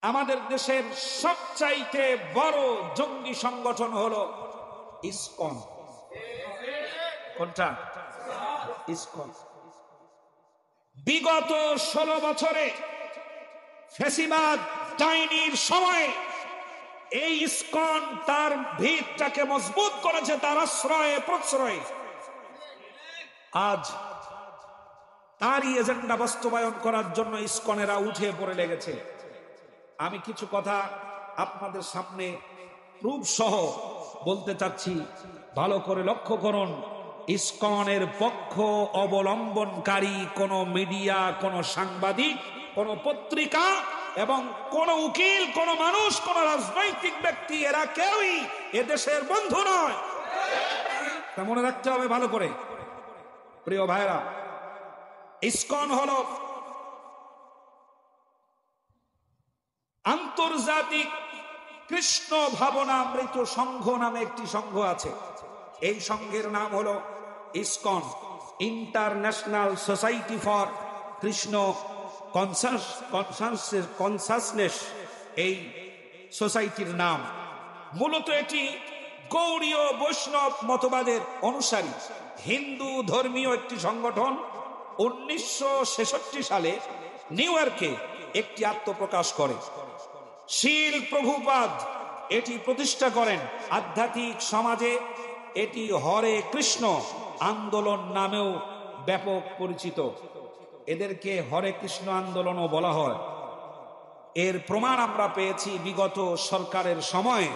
আমাদের দেশের সবচাইতে বড় জঙ্গি সংগঠন হলো ইসকন। কোনটা? ইসকন। বিগত 16 বছরে ফ্যাসিবাদ ডাইনির সময়ে এই ইসকন তার ভিতটাকে মজবুত করেছে, তার আশ্রয়ে প্রশ্রয়ে। আজ তারই এজেন্ডা বাস্তবায়ন করার জন্য ইসকনেরা উঠে পড়ে লেগেছে। আমি কিছু কথা আপনাদের সামনে প্রুফ সহ বলতে চাচ্ছি, ভালো করে লক্ষ্য করুন। ইসকনের পক্ষ অবলম্বনকারী কোন মিডিয়া, কোন সাংবাদিক, কোন পত্রিকা এবং কোন উকিল, কোন মানুষ, কোন রাজনৈতিক ব্যক্তি, এরা কেউই এদেশের বন্ধু নয়। তা মনে রাখতে হবে ভালো করে। প্রিয় ভাইরা, ইসকন হলো আন্তর্জাতিক কৃষ্ণ ভাবনামৃত সংঘ নামে একটি সংঘ আছে। এই সংঘের নাম হলো ISKCON, international society for Krishna consciousness. এই সোসাইটির নাম। মূলত এটি গৌড়ীয় বৈষ্ণব মতবাদের অনুসারী হিন্দু ধর্মীয় একটি সংগঠন। 1966 সালে নিউ ইয়র্কে একটি আত্মপ্রকাশ করে। শিল প্রভুপাদ এটি প্রতিষ্ঠা করেন। আধ্যাত্মিক সমাজে এটি হরে কৃষ্ণ আন্দোলন নামেও ব্যাপক পরিচিত। এদেরকে হরে কৃষ্ণ আন্দোলনও বলা হয়। এর প্রমাণ আমরা পেয়েছি বিগত সরকারের সময়ে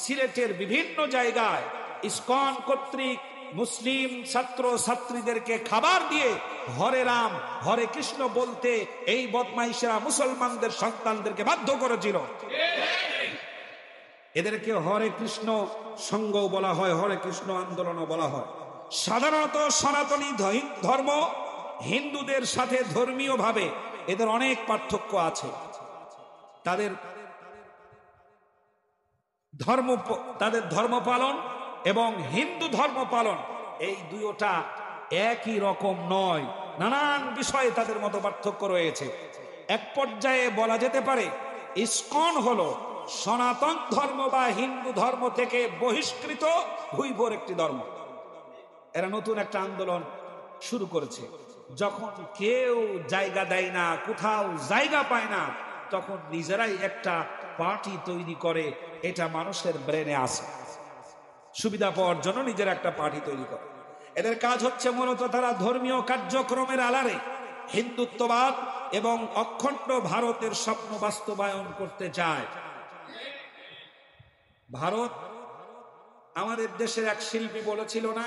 সিলেটের বিভিন্ন জায়গায় ইসকন কর্তৃক মুসলিম ছাত্র ছাত্রীদেরকে খাবার দিয়ে হরে রাম হরে কৃষ্ণ বলতে এই বদমাইশেরা মুসলমানদের সন্তানদেরকে বাধ্য করেছিল। এদেরকে হরে কৃষ্ণ সংঘও বলা হয়, হরে কৃষ্ণ আন্দোলনও বলা হয়। সাধারণত সনাতনী ধর্ম হিন্দুদের সাথে ধর্মীয় ভাবে এদের অনেক পার্থক্য আছে। তাদের ধর্ম পালন এবং হিন্দু ধর্ম পালন এই দুইটা একই রকম নয়। নানান বিষয়ে তাদের মধ্যে পার্থক্য রয়েছে। এক পর্যায়ে বলা যেতে পারে ইসকন হলো সনাতন ধর্ম বা হিন্দু ধর্ম থেকে বহিষ্কৃত ভুইভোর একটি ধর্ম। এরা নতুন একটা আন্দোলন শুরু করেছে। যখন কেউ জায়গা দেয় না, কোথাও জায়গা পায় না, তখন নিজেরাই একটা পার্টি তৈরি করে। এটা মানুষের ব্রেনে আসে, সুবিধা পাওয়ার জন্য নিজের একটা পার্টি তৈরি করে। এদের কাজ হচ্ছে মূলত তারা ধর্মীয় কার্যক্রমের আড়ালে হিন্দুত্ববাদ এবং অখণ্ড ভারতের স্বপ্ন বাস্তবায়ন করতে চায়। ভারত, আমাদের দেশের এক শিল্পী বলেছিল না,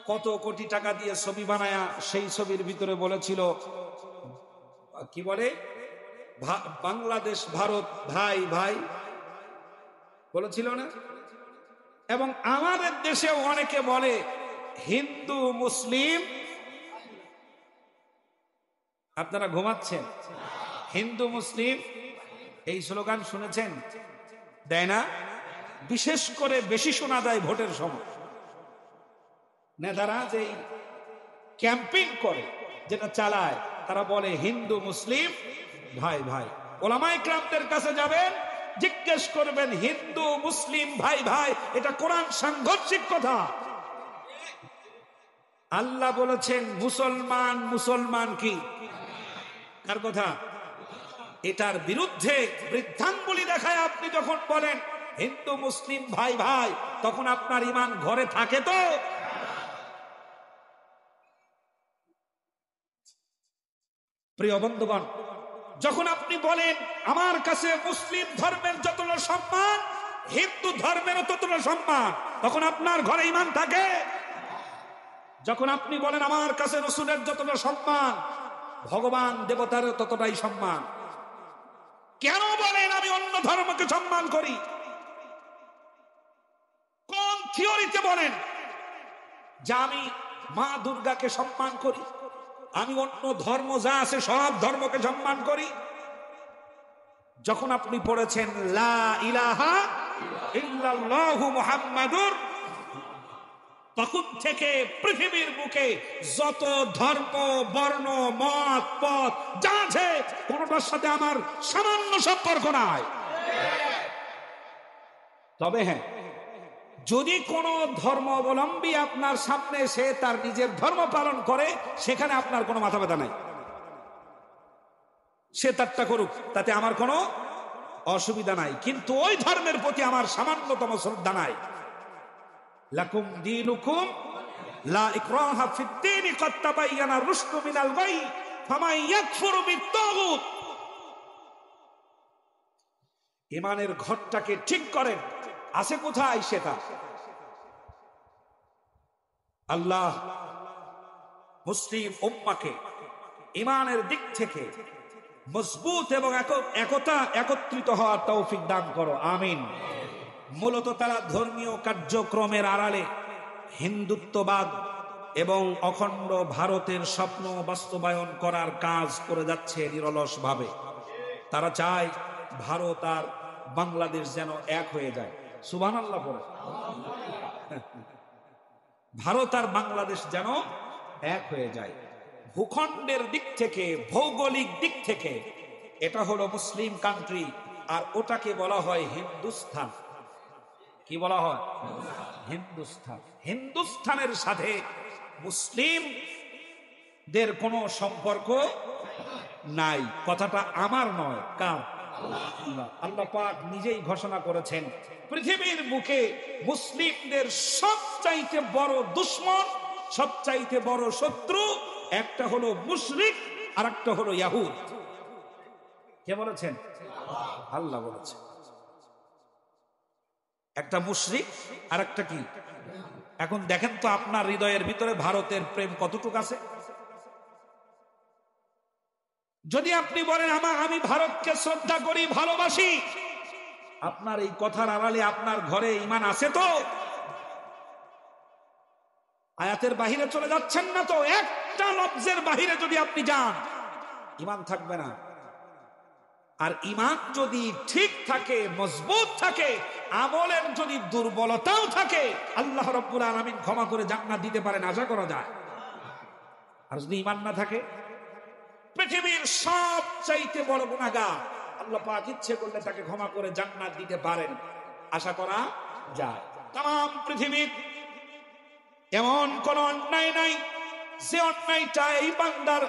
কত কোটি টাকা দিয়ে ছবি বানায়া সেই ছবির ভিতরে বলেছিল কি বলে, বাংলাদেশ ভারত ভাই ভাই বলেছিল না। এবং আমাদের দেশেও অনেকে বলে হিন্দু মুসলিম। আপনারা ঘুমাচ্ছেন? হিন্দু মুসলিম এই স্লোগান শুনেছেন? দেয় না? বিশেষ করে বেশি শোনা যায় ভোটের সময়। নেতারা যে ক্যাম্পেইন করে, যেটা চালায়, তারা বলে হিন্দু মুসলিম ভাই ভাই। ওলামায়ে কেরামদের কাছে যাবেন, জিজ্ঞেস করবেন হিন্দু মুসলিম ভাই ভাই, এটা কোরআন সাংঘর্ষিক কথা। আল্লাহ বলেছেন মুসলমান মুসলমান কি, কার কথা? এটার বিরুদ্ধে বৃদ্ধাঙ্গুলি দেখায় আপনি যখন বলেন হিন্দু মুসলিম ভাই ভাই, তখন আপনার ঈমান ঘরে থাকে তো? প্রিয় বন্ধুগণ, যখন আপনি বলেন আমার কাছে মুসলিম ধর্মের যতটা সম্মান হিন্দু ধর্মেরও ততটা সম্মান, তখন আপনার ঘরে ঈমান থাকে? যখন আপনি বলেন আমার কাছে রাসূলের যতটা সম্মান ভগবান দেবতারও ততটাই সম্মান, কেন বলেন আমি অন্য ধর্মকে সম্মান করি? কোন থিওরিতে বলেন যে আমি মা দুর্গাকে সম্মান করি, আমি অন্য ধর্ম যা আছে সব ধর্মকে সম্মান করি? যখন আপনি পড়েছেন লা ইলাহা ইল্লাল্লাহু মুহাম্মাদুর, তখন থেকে পৃথিবীর বুকে যত ধর্ম, বর্ণ, মত, পথ যা আছে কোনটার সাথে আমার সামান্য সম্পর্ক নাই। তবে হ্যাঁ, যদি কোন ধর্মাবলম্বী আপনার সামনে সে তার নিজের ধর্ম পালন করে, সেখানে আপনার কোনো মাথা ব্যথা নাই, সে তারটা করুক, তাতে আমার কোনো অসুবিধা নাই। কিন্তু ওই ধর্মের প্রতি আমার সামান্যতম শ্রদ্ধা নাই। লাকুম দীনুকুম লা ইকরাহা ফিদ-দীন ক্বাদ তাবায়্যানা রুশদু মিনাল গাই ফামান ইয়াকফুরু বিত-তাগুত। ঈমানের ঘরটাকে ঠিক করেন, আছে কোথায় সেটা? আল্লাহ মুসলিম উম্মাহকে ঈমানের দিক থেকে মজবুত এবং একত্রিত হওয়ার তৌফিক দান করো, আমিন। মূলত তারা ধর্মীয় কার্যক্রমের আড়ালে হিন্দুত্ববাদ এবং অখণ্ড ভারতের স্বপ্ন বাস্তবায়ন করার কাজ করে যাচ্ছে নিরলস ভাবে। তারা চায় ভারত আর বাংলাদেশ যেন এক হয়ে যায়। সুবহানাল্লাহ বলে। ভারত আর বাংলাদেশ যেন এক হয়ে যায়। ভূখণ্ডের দিক থেকে, ভৌগোলিক দিক থেকে এটা হলো মুসলিম কান্ট্রি, আর ওটাকে বলা হয় হিন্দুস্তান। কি বলা হয়? হিন্দুস্তান। হিন্দুস্তানের সাথে মুসলিমদের কোনো সম্পর্ক নাই। কথাটা আমার নয়, কার? আল্লাহ পাক নিজেই ঘোষণা করেছেন, পৃথিবীর বুকে মুসলিমদের সবচাইতে বড় দুশমন, সবচাইতে বড় শত্রু একটা হলো মুশরিক, আর একটা হলো ইয়াহুদ। কে বলেছেন? আল্লাহ বলেছেন। একটা মুশরিক আর একটা কি? এখন দেখেন তো আপনার হৃদয়ের ভিতরে ভারতের প্রেম কতটুকু আছে। যদি আপনি বলেন আমি ভারতকে শ্রদ্ধা করি, ভালোবাসি, আপনার এই কথার আড়ালে আপনার ঘরে ঈমান আছে তো? আয়াতের বাহিরে চলে যাচ্ছেন না তো? একটা লফজের বাহিরে যদি আপনি যান, ঈমান থাকবে না। আর ঈমান যদি ঠিক থাকে, মজবুত থাকে, আমলের যদি দুর্বলতাও থাকে, আল্লাহ রাব্বুল আলামিন ক্ষমা করে জান্নাত দিতে পারেন, আশা করা যায়। আর যদি ঈমান না থাকে, পৃথিবীর সবচাইতে বড় গুনাহগার, আল্লাহ পাক ইচ্ছে করলে তাকে ক্ষমা করে জান্নাত দিতে পারেন, আশা করা যায়। তাম পৃথিবীর এমন কোন অন্যায় নাই যে অন্যায়টা এই বান্দার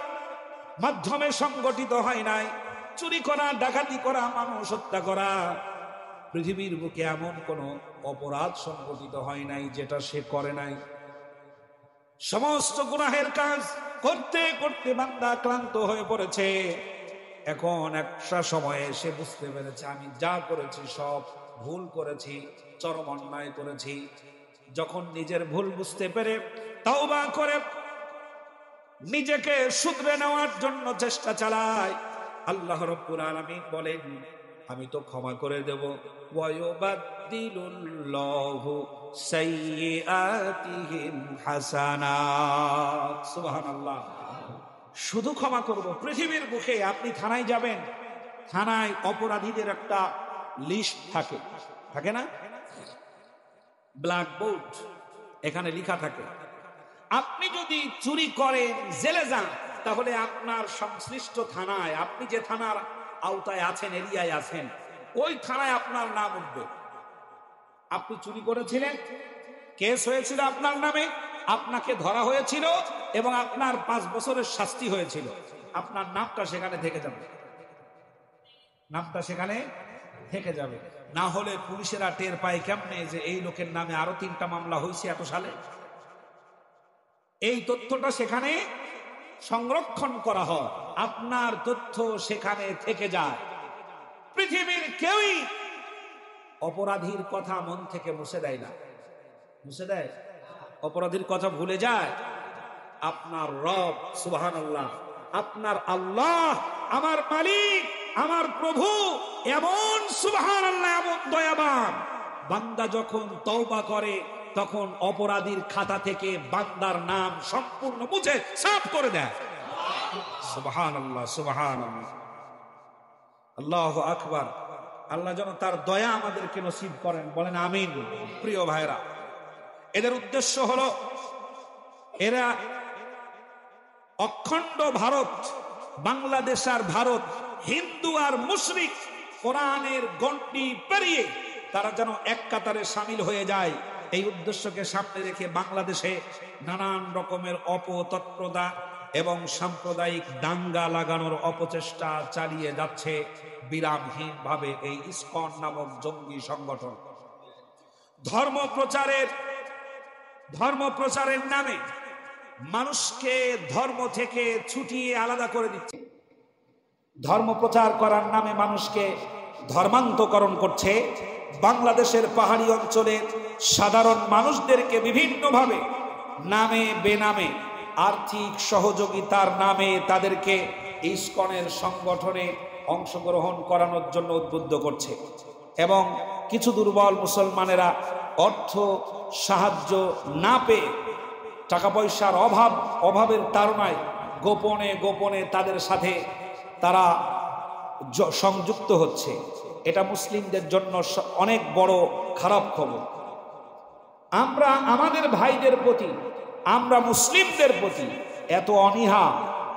মাধ্যমে সংগঠিত হয় নাই। চুরি করা, ডাকাতি করা, মানুষ হত্যা করা, পৃথিবীর বুকে এমন কোন অপরাধ সংগঠিত হয় নাই যেটা সে করে নাই। সমস্ত গুনাহের কাজ করতে করতে বান্দা ক্লান্ত হয়ে পড়েছে। এখন একটা সময়ে সে বুঝতে পেরেছে, আমি যা করেছি সব ভুল করেছি, চরম অন্যায় করেছি। যখন নিজের ভুল বুঝতে পেরে তাওবা করে নিজেকে শুধরে নেওয়ার জন্য চেষ্টা চালায়, আল্লাহ রাব্বুল আলামিন বলেন, আমি তো ক্ষমা করে দেব। ওয়ায়ুবাদদিলুল্লাহু সাইয়্যাতিহিম হাসানাত। সুবহানাল্লাহ। শুধু ক্ষমা করব। পৃথিবীর বুকে আপনি থানায় যাবেন, থানায় অপরাধীদের একটা লিস্ট থাকে, থাকে না? ব্ল্যাকবোর্ড, এখানে লেখা থাকে। আপনি যদি চুরি করেন, জেলে যান, তাহলে আপনার সংশ্লিষ্ট থানায়, আপনি যে থানার আওতায় আছেন, এরিয়ায় আছেন, ওই থানায় আপনার নাম উঠবে। আপনি চুরি করেছিলেন, কেস হয়েছিল আপনার নামে, আপনাকে ধরা হয়েছিল এবং আপনার 5 বছরের শাস্তি হয়েছিল, আপনার নামটা সেখানে থেকে যাবে। নামটা সেখানে থেকে যাবে। না হলে পুলিশেরা টের পায় কেমনে যে এই লোকের নামে আরো 3টা মামলা হয়েছে এত সালে। এই তথ্যটা সেখানে সংরক্ষণ করা হয়, আপনার তথ্য সেখানে থেকে যায়। পৃথিবীর কেউই অপরাধীর কথা মন থেকে মুছে দেয় না। মুছে দেয়? অপরাধীর কথা ভুলে যায় আপনার রব। সুবহানাল্লাহ। আপনার আল্লাহ, আমার মালিক, আমার প্রভু এমন, সুবহানাল্লাহ, এমন দয়াবান। বান্দা যখন তওবা করে তখন অপরাধীর খাতা থেকে বান্দার নাম সম্পূর্ণ মুছে সাফ করে দেয়। সুবহানাল্লাহ, সুবহানাল্লাহ, আল্লাহু আকবার। আল্লাহ যেন তার দয়া আমাদেরকে নসিব করেন, বলেন আমিন। প্রিয় ভাইরা, এদের উদ্দেশ্য হলো এরা অখণ্ড ভারত, বাংলাদেশ আর ভারত, হিন্দু আর মুশরিক কোরআনের গণ্ডি পেরিয়ে তারা যেন এক কাতারে সামিল হয়ে যায়, এই উদ্দেশ্যকে সামনে রেখে বাংলাদেশে নানান রকমের অপতৎপরতা এবং সাম্প্রদায়িক দাঙ্গা লাগানোর অপচেষ্টা চালিয়ে যাচ্ছে বিরামহীনভাবে এই ইসকন নামক জঙ্গি সংগঠন। ধর্মপ্রচারের নামে মানুষকে ধর্ম থেকে ছুটিয়ে আলাদা করে দিচ্ছে। ধর্মপ্রচার করার নামে মানুষকে ধর্মান্তকরণ করছে। বাংলাদেশের পাহাড়ি অঞ্চলে সাধারণ মানুষদেরকে বিভিন্নভাবে নামে বেনামে আর্থিক সহযোগিতার নামে তাদেরকে ইসকনের সংগঠনে অংশগ্রহণ করানোর জন্য উদ্বুদ্ধ করছে এবং কিছু দুর্বল মুসলমানেরা অর্থ সাহায্য না পেয়ে টাকা পয়সার অভাবের তাড়নায় গোপনে গোপনে তাদের সাথে তারা সংযুক্ত হচ্ছে। এটা মুসলিমদের জন্য অনেক বড় খারাপ খবর। আমরা আমাদের ভাইদের প্রতি, আমরা মুসলিমদের প্রতি এত অনীহা,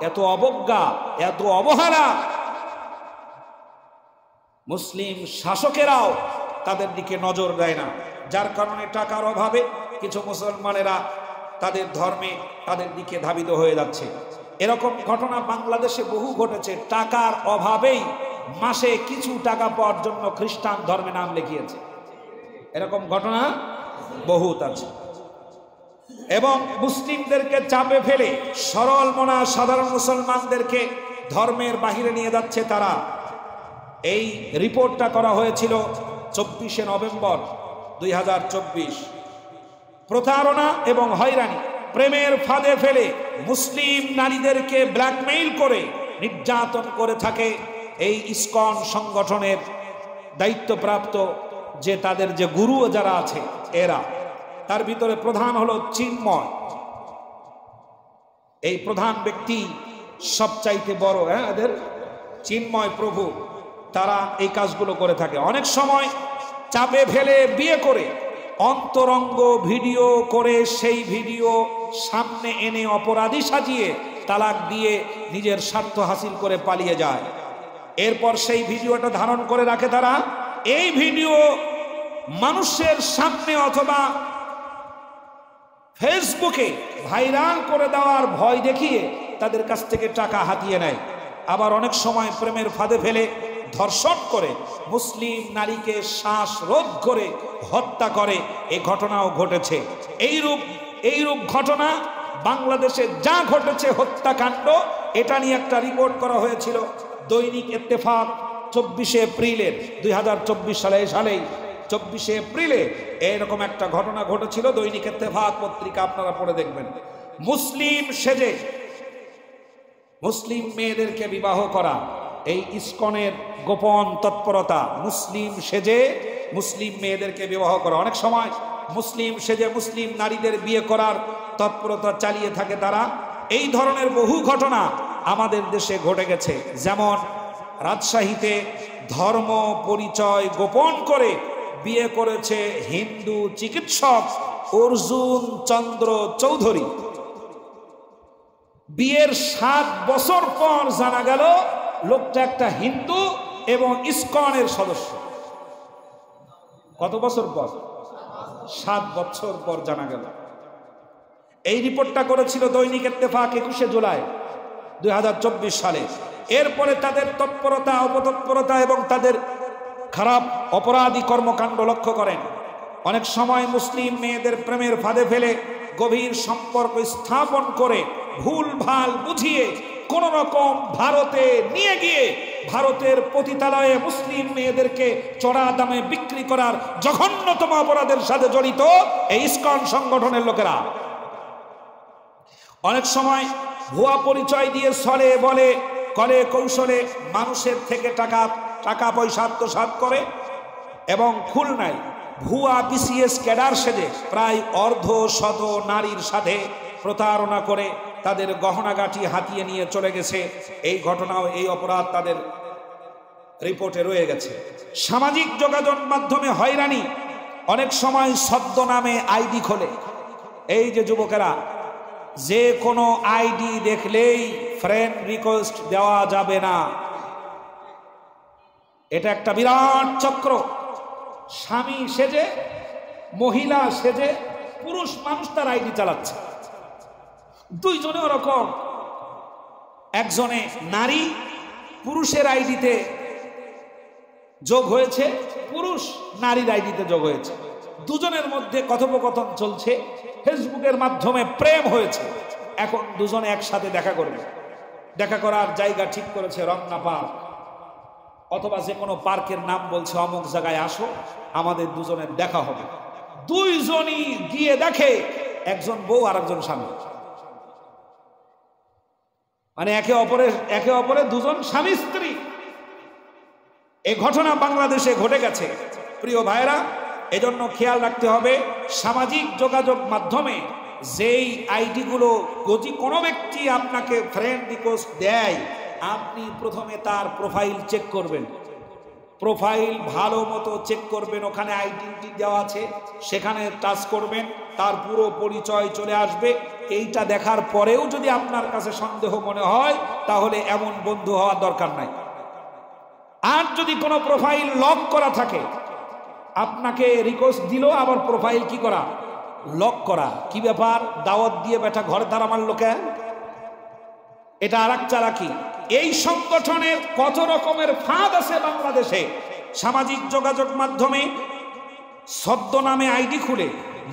এত অবজ্ঞা, এত অবহেলা, মুসলিম শাসকেরাও তাদের দিকে নজর দেয় না, যার কারণে টাকার অভাবে কিছু মুসলমানেরা তাদের ধর্মে তাদের দিকে ধাবিত হয়ে যাচ্ছে। এরকম ঘটনা বাংলাদেশে বহু ঘটেছে। টাকার অভাবেই মাসে কিছু টাকা পাওয়ার জন্য খ্রিস্টান ধর্মে নাম লিখিয়েছে, এরকম ঘটনা বহুত আছে। এবং মুসলিমদেরকে চাপে ফেলে সরল মনা সাধারণ মুসলমানদেরকে ধর্মের বাহিরে নিয়ে যাচ্ছে তারা। এই রিপোর্টটা করা হয়েছিল 24শে নভেম্বর 2024। প্রতারণা এবং হয়রানি, প্রেমের ফাঁদে ফেলে মুসলিম নারীদেরকে ব্ল্যাকমেইল করে নির্যাতন করে থাকে এই ইসকন সংগঠনের দায়িত্বপ্রাপ্ত যে তাদের যে গুরু যারা আছে এরা। তার ভিতরে প্রধান হলো চিন্ময়। এই প্রধান ব্যক্তি সবচাইতে বড়, এদের চিন্ময় প্রভু, তারা এই কাজগুলো করে থাকে। অনেক সময় চাপে ফেলে বিয়ে করে অন্তরঙ্গ ভিডিও করে সেই ভিডিও সামনে এনে অপরাধী সাজিয়ে তালাক দিয়ে নিজের স্বার্থ হাসিল করে পালিয়ে যায়। এরপর সেই ভিডিওটা ধারণ করে রাখে তারা। এই ভিডিও মানুষের সামনে অথবা ফেসবুকে ভাইরাল করে দেওয়ার ভয় দেখিয়ে তাদের কাছ থেকে টাকা হাতিয়ে নেয়। আবার অনেক সময় প্রেমের ফাঁদে ফেলে ধর্ষণ করে মুসলিম নারীকে শ্বাসরোধ করে হত্যা করে। এই ঘটনাও ঘটেছে। এইরূপ ঘটনা বাংলাদেশে যা ঘটেছে হত্যাকাণ্ড, এটা নিয়ে একটা রিপোর্ট করা হয়েছিল দৈনিক ইত্তেফাক 24শে এপ্রিলের 2024 সালেই 24শে এপ্রিলে এরকম একটা ঘটনা ঘটেছিল। দৈনিক ইত্তেফাক পত্রিকা আপনারা পড়ে দেখবেন। মুসলিম সেজে মুসলিম মেয়েদেরকে বিবাহ করা, এই ইসকনের গোপন তৎপরতা। মুসলিম সেজে মুসলিম মেয়েদেরকে বিবাহ করা, অনেক সময় মুসলিম সেজে মুসলিম নারীদের বিয়ে করার তৎপরতা চালিয়ে থাকে তারা। এই ধরনের বহু ঘটনা আমাদের দেশে ঘটে গেছে। যেমন রাজশাহীতে ধর্ম পরিচয় গোপন করে বিয়ে করেছে হিন্দু চিকিৎসক অর্জুন চন্দ্র চৌধুরী। বিয়ের 7 বছর পর জানা গেল লোকটা একটা হিন্দু এবং ইসকনের সদস্য। কত বছর পর? 7 বছর পর জানা গেল। এই রিপোর্টটা করেছিল দৈনিক ইত্তেফাক 21শে জুলাই 2024 সালে। এরপরে তাদের তৎপরতা, অপতৎপরতা এবং তাদের খারাপ অপরাধী কর্মকাণ্ড লক্ষ্য করেন। অনেক সময় মুসলিম মেয়েদের প্রেমের ফাঁদে ফেলে গভীর সম্পর্ক স্থাপন করে ভুল ভাল বুঝিয়ে কোন রকম ভারতে নিয়ে গিয়ে ভারতের পতিতালয়ে মুসলিম মেয়েদেরকে চড়া দামে বিক্রি করার জঘন্যতম অপরাধের সাথে জড়িত এই ইসকন সংগঠনের লোকেরা। অনেক সময় ভুয়া পরিচয় দিয়ে ছলে বলে কলে কৌশলে মানুষের থেকে টাকা পয়সা আত্মসাৎ করে এবং খুলনায় ভুয়া বিসিএস ক্যাডার সেজে প্রায় অর্ধশত নারীর সাথে প্রতারণা করে তাদের গহনাগাটি হাতিয়ে নিয়ে চলে গেছে। এই ঘটনাও, এই অপরাধ তাদের রিপোর্টে রয়ে গেছে। সামাজিক যোগাযোগ মাধ্যমে হয়রানি, অনেক সময় ছদ্মনামে আইডি খোলে এই যে যুবকেরা, যে কোনো আইডি দেখলেই ফ্রেন্ড রিকোয়েস্ট দেওয়া যাবে না। এটা একটা বিরাট চক্র। স্বামী সেজে, মহিলা সেজে, পুরুষ মানুষ তার আইডি চালাচ্ছে। দুইজনে ওরকম, একজনে নারী পুরুষের আইডিতে যোগ হয়েছে, পুরুষ নারীর আইডিতে যোগ হয়েছে। দুজনের মধ্যে কথোপকথন চলছে, ফেসবুকের মাধ্যমে প্রেম হয়েছে। এখন দুজনে একসাথে দেখা করবে। দেখা করার জায়গা ঠিক করেছে রমনা পার্ক, অথবা যে কোনো পার্কের নাম বলছে অমুক জায়গায় আসো, আমাদের দুজনের দেখা হবে। দুইজনই গিয়ে দেখে একজন বউ আর একজন স্বামী, মানে একে অপরে দুজন স্বামী স্ত্রী। এই ঘটনা বাংলাদেশে ঘটে গেছে প্রিয় ভাইরা। এজন্য খেয়াল রাখতে হবে, সামাজিক যোগাযোগ মাধ্যমে যেই আইডিগুলো, যদি কোনো ব্যক্তি আপনাকে ফ্রেন্ড রিকোয়েস্ট দেয়, আপনি প্রথমে তার প্রোফাইল চেক করবেন। প্রোফাইল ভালো মতো চেক করবেন, ওখানে আইডেন্টি দেওয়া আছে, সেখানে টাচ করবেন, তার পুরো পরিচয় চলে আসবে। এইটা দেখার পরেও যদি আপনার কাছে সন্দেহ মনে হয়, তাহলে এমন বন্ধু হওয়ার দরকার নাই। আর যদি কোনো প্রোফাইল লক করা থাকে, আপনাকে রিকোয়েস্ট দিল, আবার প্রোফাইল কি করা, লক করা। কি ব্যাপার, দাওয়াত দিয়ে বেটা ঘরে তারা মারল কেন? এটা আর এক চালাকি। এই সংগঠনের কত রকমের ফাঁদ আছে বাংলাদেশে। সামাজিক যোগাযোগ মাধ্যমে ছদ্মনামে আইডি খুলে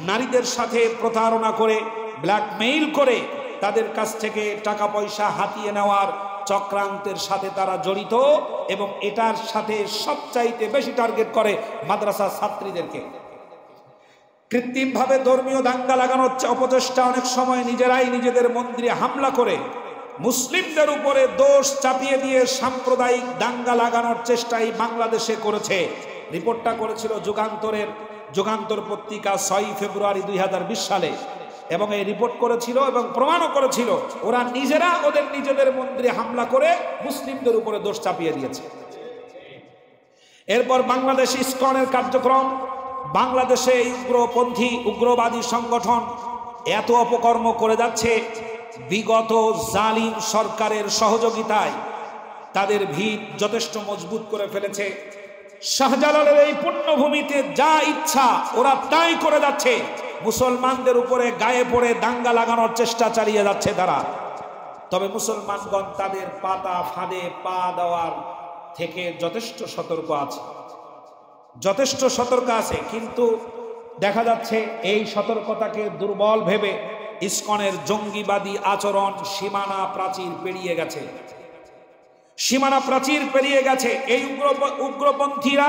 নারীদের সাথে প্রতারণা করে, ব্ল্যাকমেইল করে তাদের কাছ থেকে টাকা পয়সা হাতিয়ে নেওয়ার চক্রান্তের সাথে তারা জড়িত। এবং এটার সাথে সবচাইতে বেশি টার্গেট করে মাদ্রাসা ছাত্রীদেরকে। কৃত্রিমভাবে ধর্মীয় দাঙ্গা লাগানোর অপচেষ্টা, অনেক সময় নিজেরাই নিজেদের মন্দিরে হামলা করে মুসলিমদের উপরে দোষ চাপিয়ে দিয়ে সাম্প্রদায়িক দাঙ্গা লাগানোর চেষ্টাই বাংলাদেশে করেছে। রিপোর্টটা করেছিল যুগান্তর পত্রিকা 6 ফেব্রুয়ারি 2020 সালে। এবং এই রিপোর্ট করেছিল এবং প্রমাণও করেছিল, ওরা নিজেরা নিজেদের মন্দিরে হামলা করে মুসলিমদের উপরে দোষ চাপিয়ে দিয়েছে। এরপর বাংলাদেশ ইসকনের কার্যক্রম, বাংলাদেশে এই উগ্রপন্থী উগ্রবাদী সংগঠন এত অপকর্ম করে যাচ্ছে, বিগত জালিম সরকারের সহযোগিতায় তাদের ভিত যথেষ্ট মজবুত করে ফেলেছে। শাহজালালের এই পুণ্যভূমিতে যা ইচ্ছা ওরা তাই করে যাচ্ছে। মুসলমানদের উপরে গায়ে পড়ে দাঙ্গা লাগানোর চেষ্টা চালিয়ে যাচ্ছে তারা। তবে মুসলমানগণ তাদের পাতা ফাঁদে পা দেওয়ার থেকে যথেষ্ট সতর্ক আছে। কিন্তু দেখা যাচ্ছে এই সতর্কতাকে দুর্বল ভেবে ইসকনের জঙ্গিবাদী আচরণ সীমানা প্রাচীর পেরিয়ে গেছে। এই উগ্রপন্থীরা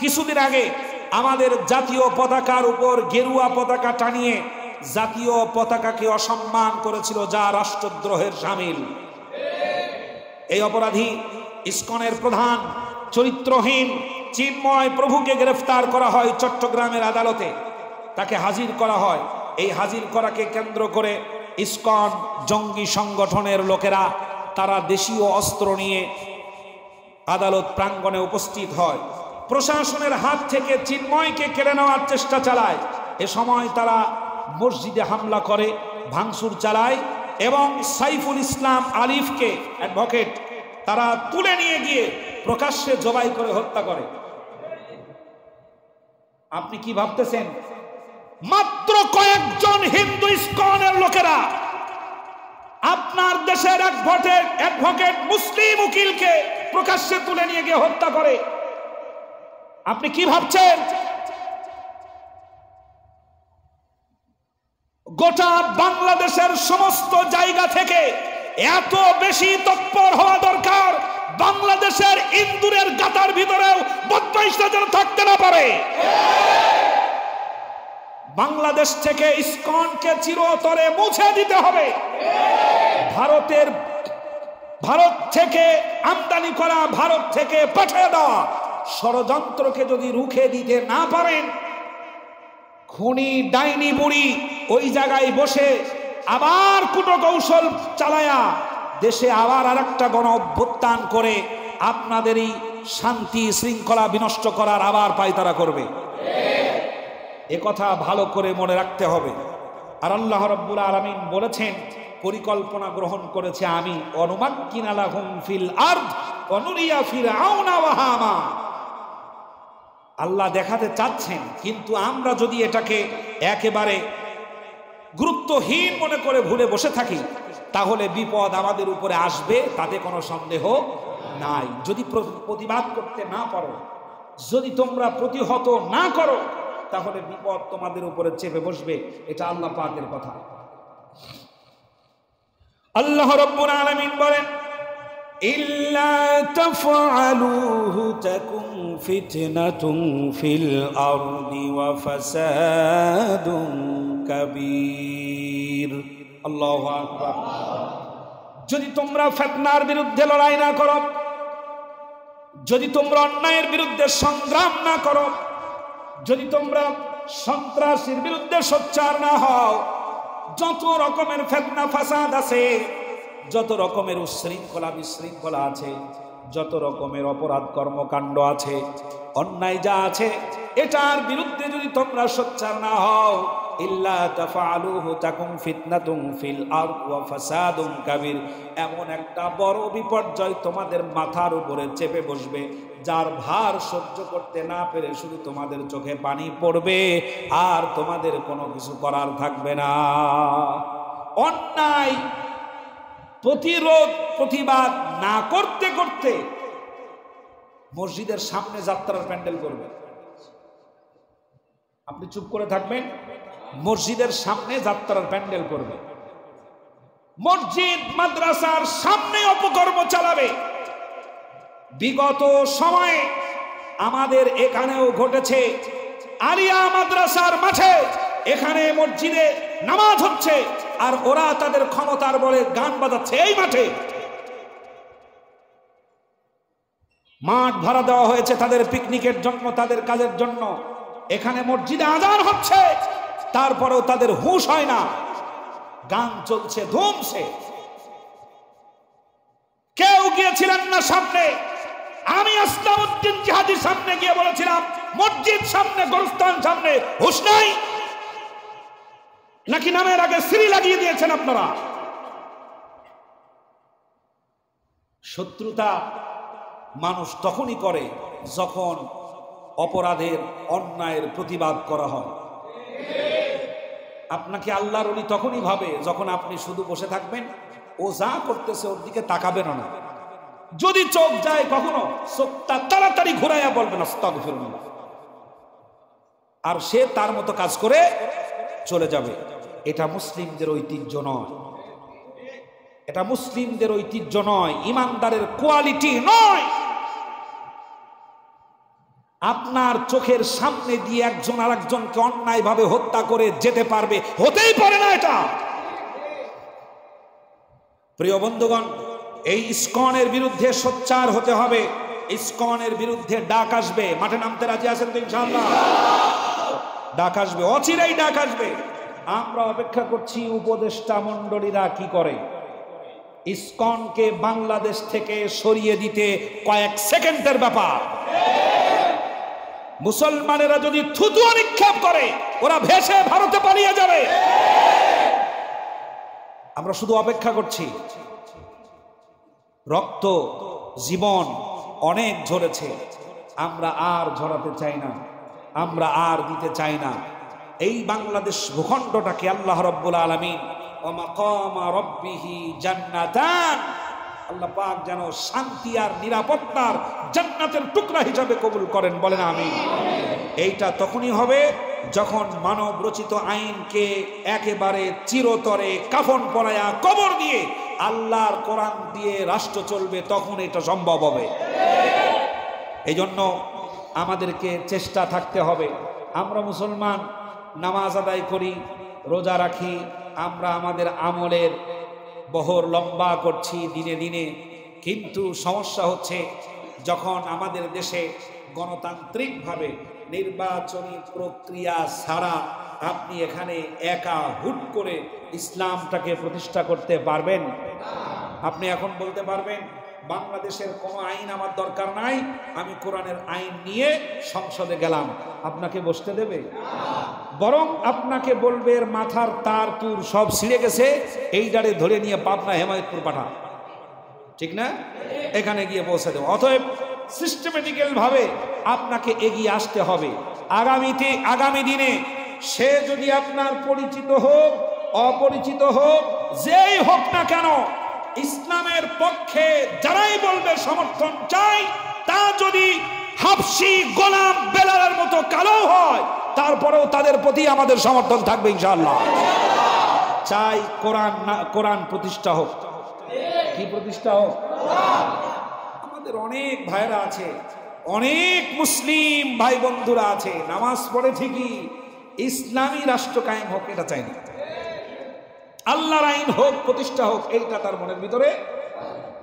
কিছুদিন আগে আমাদের জাতীয় পতাকার উপর গেরুয়া পতাকা টানিয়ে জাতীয় পতাকাকে অসম্মান করেছিল, যা রাষ্ট্রদ্রোহের শামিল। এই অপরাধী ইসকনের প্রধান চরিত্রহীন চিন্ময় প্রভুকে গ্রেফতার করা হয় চট্টগ্রামের আদালতে, তাকে হাজির করা হয়। এই হাজির করাকে কেন্দ্র করে ইসকন জঙ্গি সংগঠনের লোকেরা তারা দেশীয় অস্ত্র নিয়ে আদালত প্রাঙ্গণে উপস্থিত হয়। প্রশাসনের হাত থেকে চিন্ময়কে কেড়ে নেওয়ার চেষ্টা চালায়। এ সময় তারা মসজিদে হামলা করে, ভাঙচুর চালায় এবং সাইফুল ইসলাম আলিফকে, অ্যাডভোকেট, তারা তুলে নিয়ে গিয়ে প্রকাশ্যে জবাই করে হত্যা করে। আপনি কি ভাবতেছেন মাত্র কয়েকজন হিন্দু ইসকনের লোকেরা আপনার দেশের অ্যাডভোকেট মুসলিম উকিলকে প্রকাশ্যে তুলে নিয়ে গিয়ে হত্যা করে? আপনি কি ভাবছেন গোটা বাংলাদেশের সমস্ত জায়গা থেকে এত বেশি তৎপর হওয়া দরকার বাংলাদেশের ইন্দুরের গাতার ভিতরেও বদমাইশরা যেন থাকতে না পারে। বাংলাদেশ থেকে ইসকনকে চিরতরে মুছে দিতে হবে। ভারত থেকে আমদানি করা, ভারত থেকে পাঠিয়ে দেওয়া ষড়যন্ত্রকে যদি রুখে দিতে না পারেন, খুনি ডাইনি বুড়ি ওই জায়গায় বসে আবার কূটকৌশল চালায়া দেশে আবার আরেকটা গণ অভ্যুত্থান করে আপনাদেরই শান্তি শৃঙ্খলা বিনষ্ট করার আবার পায়তারা করবে। এ কথা ভালো করে মনে রাখতে হবে। আর আল্লাহ রাব্বুল আলামিন বলেছেন, পরিকল্পনা গ্রহণ করেছে আমি, অনুমাক্কিনা লাহুম ফিল আরদ ওয়া নুরিয়া ফিরআউনা ওয়া হামান। আল্লাহ দেখাতে চাচ্ছেন, কিন্তু আমরা যদি এটাকে একেবারে গুরুত্বহীন মনে করে ভুলে বসে থাকি, তাহলে বিপদ আমাদের উপরে আসবে, তাতে কোনো সন্দেহ নাই। যদি প্রতিবাদ করতে না পারো, যদি তোমরা প্রতিহত না করো, তাহলে বিপদ তোমাদের উপরে চেপে বসবে। এটা আল্লাহ পাকের কথা। আল্লাহ রাব্বুল আলামিন বলেন, ইল্লা তাফআলুহু তাকুন ফিতনাতুন ফিল আরদি ওয়া ফাসাদুন কাবীর। আল্লাহু আকবার। যদি তোমরা ফিতনার বিরুদ্ধে লড়াই না করো, যদি তোমরা অন্যায়ের বিরুদ্ধে সংগ্রাম না করো, যদি তোমরা সন্ত্রাসীর বিরুদ্ধে সোচ্চার না হও, যত রকমের ফিতনা ফাসাদ আছে, যত রকমের উশৃঙ্খলা বিশৃঙ্খলা আছে, যত রকমের অপরাধ কর্মকাণ্ড আছে, অন্যায় যা আছে, এটার বিরুদ্ধে যদি তোমরা সোচ্চার না হও, ইল্লা তাফআলুহু তাকুন ফিতনাতুন ফিল আরদ ওয়া ফাসাদুন কাবীর, এমন একটা বড় বিপর্যয় তোমাদের মাথার উপরে চেপে বসবে, যার ভার সহ্য করতে না পেরে শুধু তোমাদের চোখে পানি পড়বে, আর তোমাদের কোনো কিছু করার থাকবে না। অন্যায় প্রতিরোধ প্রতিবাদ না করতে করতে মসজিদের সামনে যাত্রার প্যান্ডেল করবে, আপনি চুপ করে থাকবেন? মসজিদের সামনে যাত্রার প্যান্ডেল করবে, মসজিদ মাদ্রাসার সামনে অপকর্ম চালাবে। বিগত সময়ে আমাদের এখানেও ঘটেছে, আলিয়া মাদ্রাসার মাঠে, এখানে মসজিদে নামাজ হচ্ছে, আর ওরা তাদের ক্ষমতার বলে গান বাজাচ্ছে। এই মাঠে মাঠ ভাড়া দেওয়া হয়েছে তাদের পিকনিকের জন্য, তাদের কাজের জন্য। এখানে মসজিদে আজান হচ্ছে, তারপরেও তাদের হুঁশ হয় না, গান চলছে ধুমছে। কেউ গিয়েছিলেন না সামনে? আমি আসলামউদ্দিন জিহাদির সামনে গিয়ে বলেছিলাম, মসজিদ সামনে, গোরস্থান সামনে, হুঁশ নাই নাকি? নামের আগে সিঁড়ি লাগিয়ে দিয়েছেন আপনারা। শত্রুতা মানুষ তখনই করে যখন অপরাধের অন্যায়ের প্রতিবাদ করা হয়। আপনাকে আল্লাহর ওলি তখনই ভাবে যখন আপনি শুধু বসে থাকবেন, ও যা করতেছে ওর দিকে তাকাবেন না। যদি চোখ যায় কখনো, চোখটা তাড়াতাড়ি ঘুরাইয়া বলবেন আস্তাগফিরুল্লাহ, আর সে তার মতো কাজ করে চলে যাবে। এটা মুসলিমদের ঐতিহ্য নয়, এটা মুসলিমদের ঐতিহ্য নয়, ইমানদারের কোয়ালিটি নয়। আপনার চোখের সামনে দিয়ে একজন আরেকজনকে অন্যায়ভাবে হত্যা করে যেতে পারবে? হতেই পারে না এটা। প্রিয় বন্ধুগণ, এই ইসকনের বিরুদ্ধে সোচ্চার হতে হবে। ইসকনের বিরুদ্ধে ডাক আসবে। মাঠে নামতে রাজি আছেন তো ইনশাআল্লাহ? ডাক আসবে, অচিরেই ডাক আসবে। আমরা অপেক্ষা করছি উপদেষ্টা মণ্ডলীরা কি করে। ইসকনকে বাংলাদেশ থেকে সরিয়ে দিতে কয়েক সেকেন্ডের ব্যাপার। মুসলমানেরা যদি থুতু নিক্ষেপ করে, ওরা ভেসে ভারতে পালিয়ে যাবে। আমরা শুধু অপেক্ষা করছি। রক্ত জীবন অনেক ঝরেছে, আমরা আর ঝরাতে চাই না, আমরা আর দিতে চাই না। এই বাংলাদেশ ভূখণ্ডটাকে আল্লাহ রাব্বুল আলামিন ওয়া মাকামা রাব্বিহি জান্নাতান, আল্লাহ পাক যেন শান্তি আর নিরাপত্তার জান্নাতের টুকরা হিসাবে কবুল করেন, বলেন আমিন। এইটা তখনই হবে যখন মানব রচিত আইনকে একেবারে চিরতরে কাফন পরায়া কবর দিয়ে আল্লাহর কোরআন দিয়ে রাষ্ট্র চলবে, তখন এটা সম্ভব হবে। এই জন্য আমাদেরকে চেষ্টা থাকতে হবে। আমরা মুসলমান, নামাজ আদায় করি, রোজা রাখি, আমরা আমাদের আমলের বহর লম্বা করছি দিনে দিনে, কিন্তু সমস্যা হচ্ছে যখন আমাদের দেশে গণতান্ত্রিকভাবে নির্বাচনী প্রক্রিয়া ছাড়া আপনি এখানে একা হুট করে ইসলামটাকে প্রতিষ্ঠা করতে পারবেন? আপনি এখন বলতে পারবেন বাংলাদেশের কোনো আইন আমার দরকার নাই, আমি কোরআনের আইন নিয়ে সংসদে গেলাম, আপনাকে বসতে দেবে? বরং আপনাকে বলবে এর মাথার তার তুর সব ছিঁড়ে গেছে, এই ডারে ধরে নিয়ে পাবনা হেমায়তপুর পাঠা, ঠিক না? এখানে গিয়ে পৌঁছে দেব। অতএব সিস্টেমেটিক্যাল ভাবে আপনাকে এগিয়ে আসতে হবে। আগামী দিনে সে যদি আপনার পরিচিত হোক অপরিচিত হোক যেই হোক না কেন, ইসলামের পক্ষে যারাই বলবে সমর্থন চাই, তা যদি হাবশি গোলাম বেলালের মতো কালো হয়, তারপরেও তাদের প্রতি আমাদের সমর্থন থাকবে ইনশাআল্লাহ। চাই কোরআন প্রতিষ্ঠা হোক। কি প্রতিষ্ঠা হোক? আমাদের অনেক ভাইরা আছে, অনেক মুসলিম ভাই বন্ধুরা আছে, নামাজ পড়ে ঠিকই, ইসলামী রাষ্ট্র কায়েম হোক এটা চাই না। আল্লাহর আইন হোক, প্রতিষ্ঠা হোক, এইটা তার মনের ভিতরে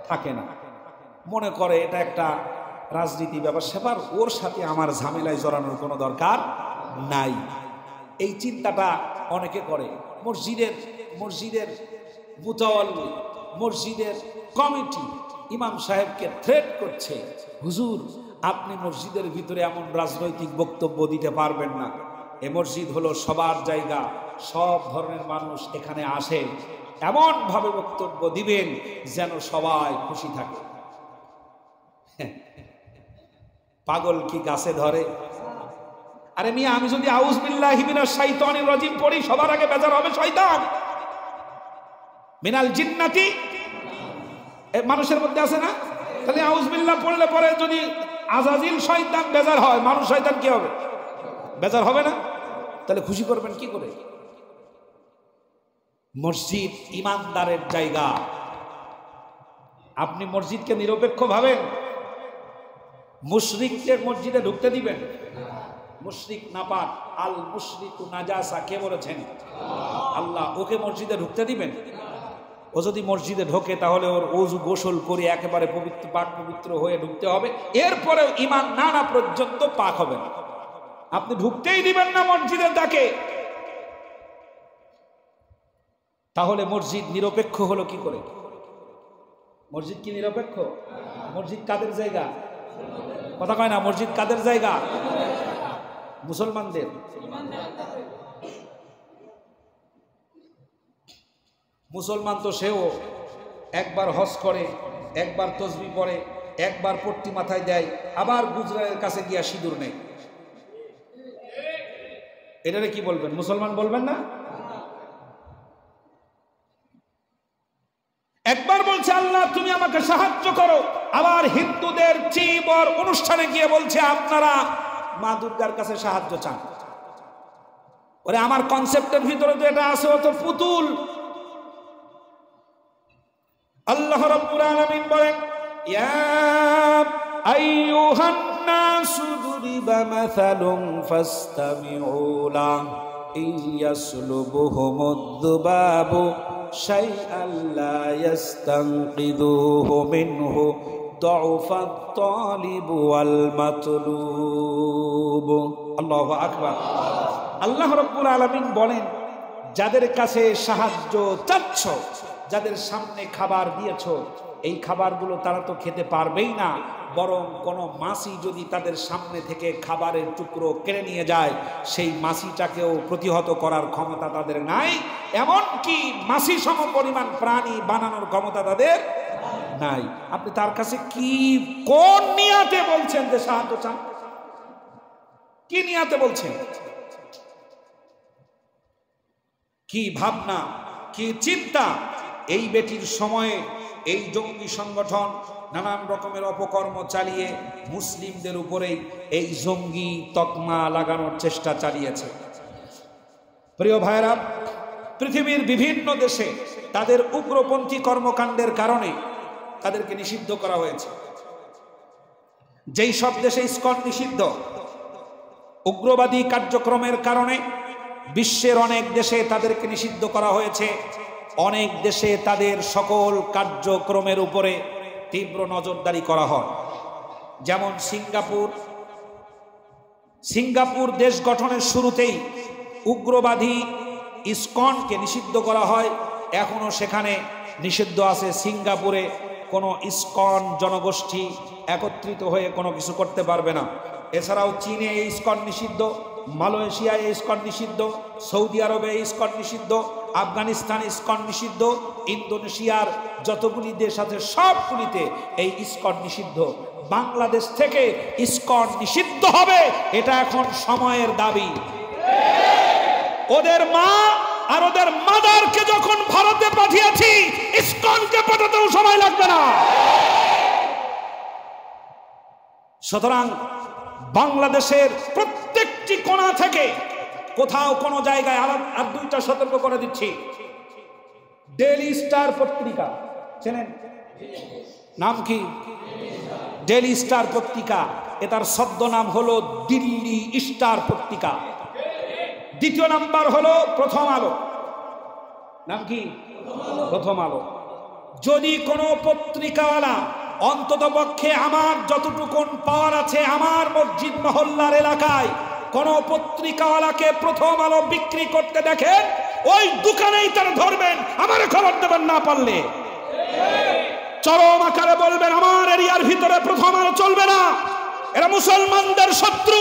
থাকে না। মনে করে এটা একটা রাজনীতি ব্যাপার স্যাপার, ওর সাথে আমার ঝামেলায় জড়ানোর কোনো দরকার নাই। এই চিন্তাটা অনেকে করে। মসজিদের মুতাওয়াল্লি, মসজিদের কমিটি ইমাম সাহেবকে থ্রেট করছে, হুজুর আপনি মসজিদের ভিতরে এমন রাজনৈতিক বক্তব্য দিতে পারবেন না, এ মসজিদ হলো সবার জায়গা, সব ধরনের মানুষ এখানে আসে, এমন ভাবে বক্তব্য দিবেন যেন সবাই খুশি থাকে। পাগল কি গাছে ধরে? আরে মিয়া, আমি যদি আউযু বিল্লাহি মিনাশ শাইতানির রাজিম পড়ি, সবার আগে বেজার হবে শয়তান। মিনাল জিন্নাতি মানুষের মধ্যে আছে না? তাহলে আউযু বিল্লাহ পড়লে পরে যদি আজাজিল শয়তান বেজার হয়, মানুষ শয়তান কি হবে? বেজার হবে না? তাহলে খুশি করবেন কি করে? মসজিদ ইমানদারের জায়গা। আপনি মসজিদকে নিরপেক্ষ ভাবেন? মুশরিককে মসজিদে ঢুকতে দিবেন? মুশরিক নাপাক, আল মুশরিকু নাজাসা কে বলেছেন? আল্লাহ। ওকে মসজিদে ঢুকতে দিবেন? ও যদি মসজিদে ঢোকে তাহলে ওর ওযু গোসল করে একেবারে পাক পবিত্র হয়ে ঢুকতে হবে, এরপরেও ঈমান না আনা পর্যন্ত পাক হবে না। আপনি ঢুকতেই দিবেন না মসজিদের ডাকে, তাহলে মসজিদ নিরপেক্ষ হলো কি করে? মসজিদ কি নিরপেক্ষ? মসজিদ কাদের জায়গা? কথা কয় না। মসজিদ কাদের জায়গা? মুসলমানদের। মুসলমান তো সেও একবার হজ করে, একবার তসবিহ পড়ে, একবার পট্টি মাথায় দেয়, আবার গুজরাটের কাছে গিয়া সিঁদুর নেয়। এটারে কি বলবেন? মুসলমান বলবেন না? একবার বলছে আল্লাহ তুমি আমাকে সাহায্য করো, আবার হিন্দুদের চিবর অনুষ্ঠানে গিয়ে বলছে আপনারা মা দুর্গার কাছে সাহায্য চান। ওরে আমার কনসেপ্টের ভিতরে তো এটা আছে, ও তো পুতুল। আল্লাহ রাব্বুল আলামিন বলেন, ইয়া আইয়ুহান নাসু দুরিবা মাসালুন ফাসতামিউ লাহু ইয়াসলুবুহুমুদ দুবাবু শাইআন লা ইস্তানকিযুহু মিনহু দুআফাত তালিব ওয়াল মাতলুব। আল্লাহু আকবার। আল্লাহ রাব্বুল আলামিন বলেন, যাদের কাছে সাহায্য চাচ্ছ, যাদের সামনে খাবার দিয়েছ, এই খাবারগুলো তারা তো খেতে পারবেই না, বরং কোনো মাছি যদি তাদের সামনে থেকে খাবারের টুকরো কেড়ে নিয়ে যায়, সেই মাছিটাকেও প্রতিহত করার ক্ষমতা তাদের নাই। এমনকি মাছি সম পরিমাণ প্রাণী বানানোর ক্ষমতা তাদের নাই। আপনি তার কাছে কি কোন নিয়াতে বলছেন যে সাহায্য চান? কি নিয়াতে বলছেন? কি ভাবনা, কি চিন্তা! এই বেটির সময়ে এই জঙ্গি সংগঠন নানান রকমের অপকর্ম চালিয়ে মুসলিমদের উপরেই এই জঙ্গি তকমা লাগানোর চেষ্টা চালিয়েছে। প্রিয় ভাইরা, পৃথিবীর বিভিন্ন দেশে তাদের উগ্রপন্থী কর্মকাণ্ডের কারণে তাদেরকে নিষিদ্ধ করা হয়েছে। যেই সব দেশে ইসকন নিষিদ্ধ, উগ্রবাদী কার্যক্রমের কারণে বিশ্বের অনেক দেশে তাদেরকে নিষিদ্ধ করা হয়েছে। অনেক দেশে তাদের সকল কার্যক্রমের উপরে তীব্র নজরদারি করা হয়। যেমন সিঙ্গাপুর দেশ গঠনের শুরুতেই উগ্রবাদী ইসকনকে নিষিদ্ধ করা হয়। এখনো সেখানে নিষিদ্ধ আছে, সিঙ্গাপুরে কোনো ইসকন জনগোষ্ঠী একত্রিত হয়ে কোনো কিছু করতে পারবে না। এছাড়াও চীনে এই ইসকন নিষিদ্ধ, মালয়েশিয়ায় ইসকন নিষিদ্ধ, সৌদি আরবে ইসকন নিষিদ্ধ, আফগানিস্তানে ইসকন নিষিদ্ধ, ইন্দোনেশিয়ার যতগুলি দেশ আছে সবগুলিতে এই ইসকন নিষিদ্ধ। বাংলাদেশ থেকে ইসকন নিষিদ্ধ হবে, এটা এখন সময়ের দাবি। ওদের মা আর ওদের মাদারকে যখন ভারতে পাঠিয়েছি, ইসকনকে পাঠাতেও সময় লাগবে না। সুতরাং বাংলাদেশের প্রত্যেকটি কোণা থেকে কোথাও কোনো জায়গায়, আর দুইটা সতর্ক করে দিচ্ছি, ডেইলি স্টার পত্রিকা চেনেন? নাম কি? ডেইলি স্টার পত্রিকা। এটার শব্দ নাম হলো দিল্লি স্টার পত্রিকা। দ্বিতীয় নাম্বার হলো প্রথম আলো। নাম কি? প্রথম আলো। যদি কোনো পত্রিকাওয়ালা অন্তত পক্ষে আমার যতটুকুন পাওয়ার আছে, আমার মসজিদ মহল্লার এলাকায় কোনো পত্রিকাওয়ালাকে প্রথম আলো বিক্রি করতে দেখেন, ওই দোকানেই তারা ধরবেন, আমারে খবর দেবেন, না পারলে চরম আকারে বলবেন আমার এরিয়ার ভিতরে প্রথম আলো চলবে না। এরা মুসলমানদের শত্রু,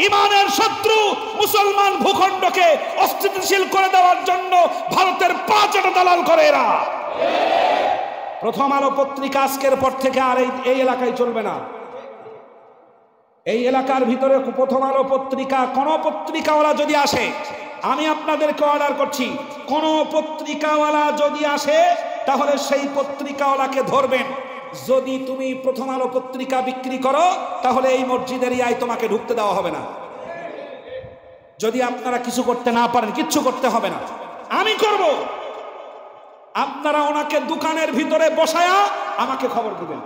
ইমানের শত্রু। মুসলমান ভূখণ্ডকে অস্থিতিশীল করে দেওয়ার জন্য ভারতের পাঁচটা দালাল করে এরা। প্রথম আলো পত্রিকা আজকের পর থেকে আর এই এলাকায় চলবে না। এই এলাকার ভিতরে প্রথম আলো পত্রিকা, কোন পত্রিকাওয়ালা যদি আসে, আমি আপনাদেরকে অর্ডার করছি, কোন পত্রিকাওয়ালা যদি আসে তাহলে সেই পত্রিকাওয়ালাকে ধরবেন। যদি তুমি প্রথম আলো পত্রিকা বিক্রি করো তাহলে এই মসজিদের এরিয়ায় তোমাকে ঢুকতে দেওয়া হবে না। যদি আপনারা কিছু করতে না পারেন, কিচ্ছু করতে হবে না, আমি করব। আপনারা ওনাকে দোকানের ভিতরে বসায়া আমাকে খবর দিবেন।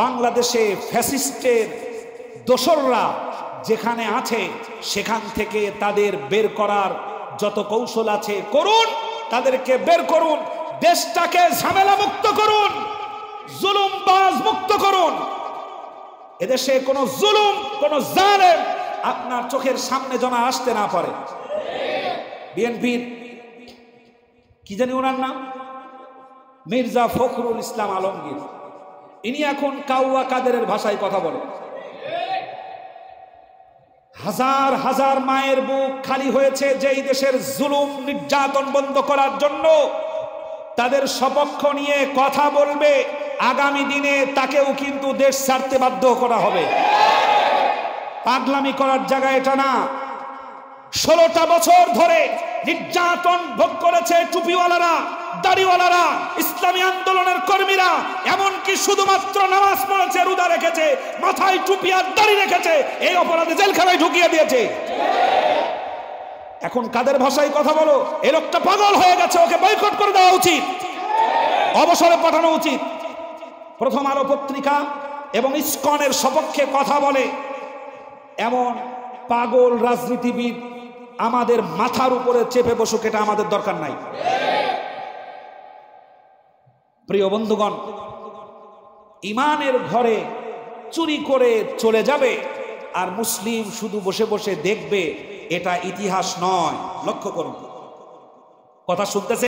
বাংলাদেশে ফ্যাসিস্টের দোসররা যেখানে আছে সেখান থেকে তাদের বের করার যত কৌশল আছে করুন, তাদেরকে বের করুন, দেশটাকে ঝামেলা মুক্ত করুন, জুলুমবাজ মুক্ত করুন। এদেশে কোনো জুলুম, কোনো জালেম আপনার চোখের সামনে যেন আসতে না পারে। বিএনপির কি জানি ওনার নাম, মির্জা ফখরুল ইসলাম আলমগীর, ইনি এখন কাউয়া কাদেরের ভাষায় কথা বলে। হাজার হাজার মায়ের বুক খালি হয়েছে যেই দেশের জুলুম নির্যাতন বন্ধ করার জন্য। তাদের সপক্ষ নিয়ে কথা বলবে, আগামী দিনে তাকেও কিন্তু দেশ ছাড়তে বাধ্য করা হবে। পাগলামি করার জায়গা এটা না। 16টা বছর ধরে নির্যাতন ভোগ করেছে টুপিওয়ালারা, দাড়িওয়ালারা, ইসলামী আন্দোলনের কর্মীরা, এমনকি শুধুমাত্র নামাজ পড়েছে, রোজা রেখেছে, মাথায় টুপি আর দাড়ি রেখেছে, এই অপরাধে জেলখানায় ঢুকিয়ে দিয়েছে। এখন কাদের ভাষায় কথা বলো? এই লোকটা পাগল হয়ে গেছে, ওকে বয়কট করে দেওয়া উচিত, অবসরে পাঠানো উচিত। প্রথম আলো পত্রিকা এবং ইসকনের সপক্ষে কথা বলে এমন পাগল রাজনীতিবিদ আমাদের মাথার উপরে চেপে বসুক, এটা আমাদের দরকার নাই। প্রিয় বন্ধুগণ, ইমানের ঘরে চুরি করে চলে যাবে আর মুসলিম শুধু বসে বসে দেখবে, এটা ইতিহাস নয়। লক্ষ্য করুন, কথা শুনতেছে?